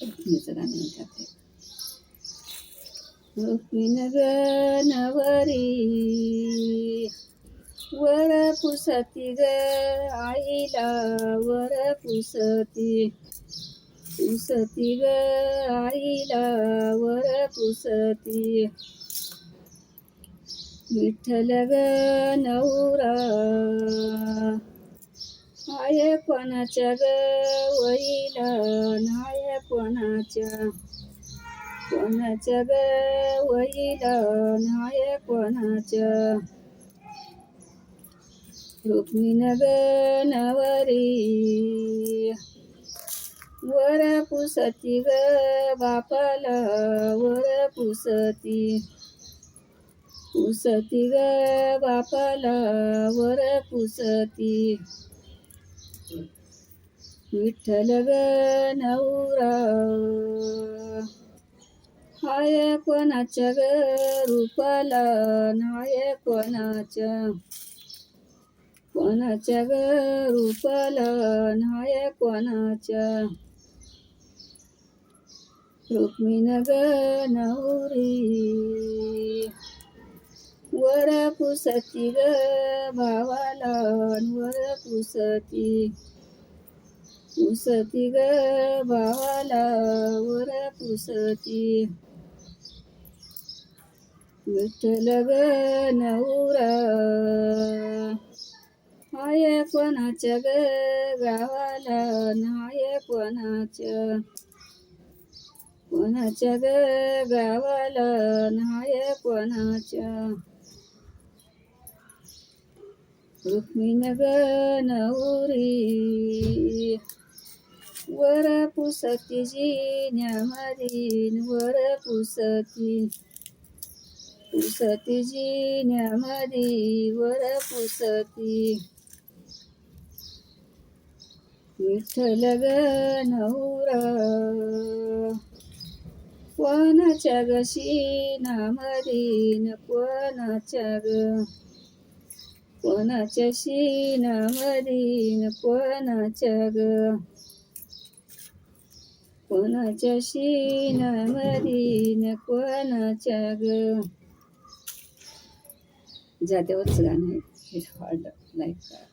रुक्मिणीचं गाणं म्हणते आपले. रुक्मिण नवरी वर पुसती ग आईला वर पुसती ग आईला वर पुसती. विठ्ठल ग नवरा आहे कोणाच्या ग वईला नाय कोणाच्या ग वईला नाय कोणाच्या. रुक्मिण ग नवरी वर पुसती ग बापाला वर पुसती ग बापाला वर पुसती. विठ्ठल ग नवरा हाय कोणाच्या ग रूपाला नाय कोणाच्या ग रूपाला नाय कोणाच्या. रुक्मिण ग नवरी वर पुसती ग भावाला वर पुसती ग भावाला वर पुसती. विठ्ठल ग नवरा हाय कोणाच्या ग गावाला नाय कोणाच्या ग गावाला नाय कोणाच्या. रुक्मिण ग नवरी वर पुसती जिन्यामधी वर पुसती जिन्यामधी वर पुसती. विठ्ठल ग नवरा कोणाच्या ग शीनामधी कोणाच्या शीनामधी कोणाच्या शीनामधी कोणाच्या ग. जात्यावरचं गाणं आहे, हे लाईक करा.